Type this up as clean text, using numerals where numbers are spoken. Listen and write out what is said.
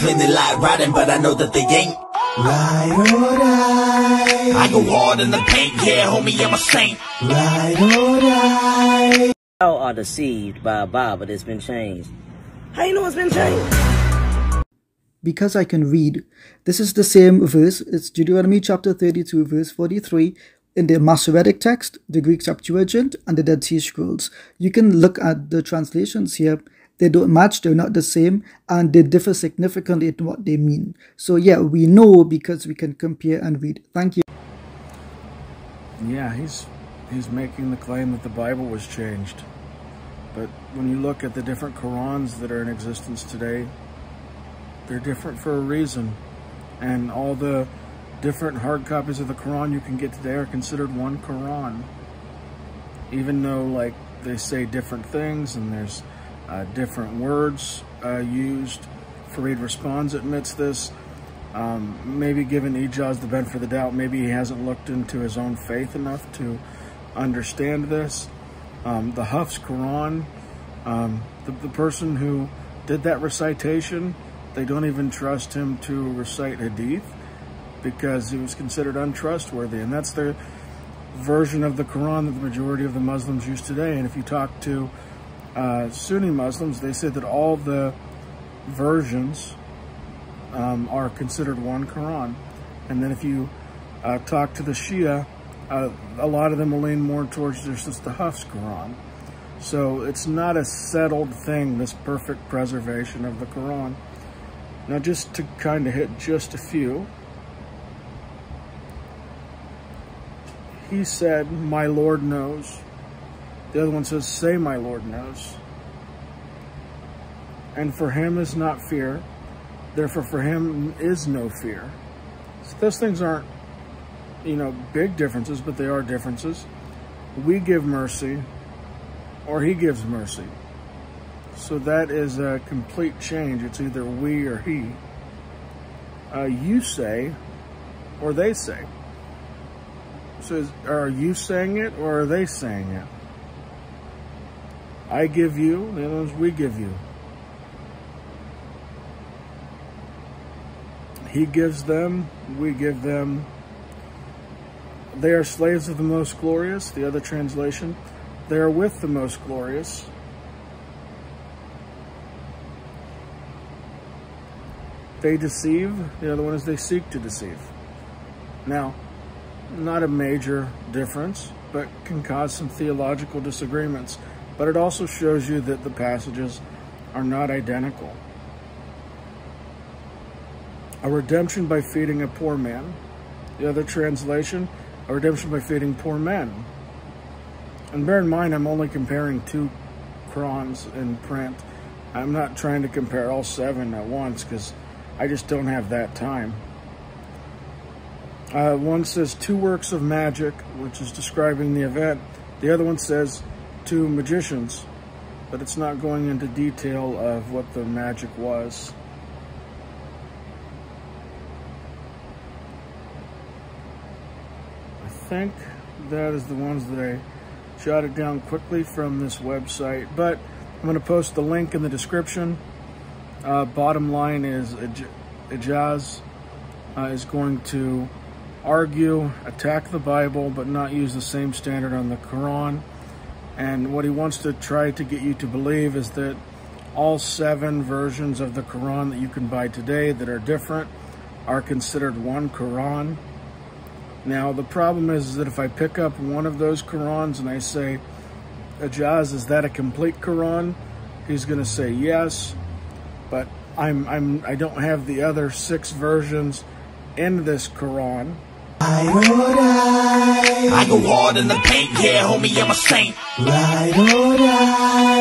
claim they like riding, but I know that they ain't. Ride or die. I go hard in the paint, yeah, homie, I'm a saint. Ride or die. Y'all are deceived by a Bible that's been changed. How you know it's been changed? Because I can read. This is the same verse. It's Deuteronomy chapter 32, verse 43. In the Masoretic text, the Greek Septuagint, and the Dead Sea Scrolls. You can look at the translations here. They don't match, they're not the same, and they differ significantly in what they mean. So yeah, we know because we can compare and read. Thank you. Yeah, he's making the claim that the Bible was changed. But when you look at the different Qurans that are in existence today, they're different for a reason. And all the different hard copies of the Quran you can get today are considered one Quran. Even though, like, they say different things and there's different words used. Fareed Responds admits this. Maybe given Ijaz the benefit of the doubt, maybe he hasn't looked into his own faith enough to understand this. The Hafs Quran, the person who did that recitation, they don't even trust him to recite Hadith because it was considered untrustworthy. And that's the version of the Quran that the majority of the Muslims use today. And if you talk to Sunni Muslims, they say that all the versions are considered one Quran. And then if you talk to the Shia, a lot of them will lean more towards just the Hafs Quran. So it's not a settled thing, this perfect preservation of the Quran. Now, just to kind of hit just a few, he said, "My Lord knows." The other one says, "Say, my Lord knows." And for him is not fear, therefore for him is no fear. So those things aren't, big differences, but they are differences. We give mercy, or he gives mercy. So that is a complete change. It's either we or he. You say, or they say. So are you saying it, or are they saying it? I give you, the other one's we give you. He gives them, we give them. They are slaves of the most glorious. The other translation, they are with the most glorious. They deceive. The other one is they seek to deceive. Now, not a major difference, but can cause some theological disagreements. But it also shows you that the passages are not identical. A redemption by feeding a poor man. The other translation, a redemption by feeding poor men. And bear in mind, I'm only comparing 2 Qurans in print. I'm not trying to compare all 7 at once because I just don't have that time. One says 2 works of magic, which is describing the event. The other one says 2 magicians, but it's not going into detail of what the magic was. I think that is the ones that I jotted down quickly from this website, but I'm going to post the link in the description. Bottom line is Ijaz is going to argue, attack the Bible, but not use the same standard on the Quran. And what he wants to try to get you to believe is that all 7 versions of the Quran that you can buy today that are different are considered one Quran. Now, the problem is that if I pick up one of those Qurans and I say, Ijaz, is that a complete Quran? He's going to say yes, but I don't have the other 6 versions in this Quran. I go hard in the paint, yeah, homie, I'm a saint. Ride or die.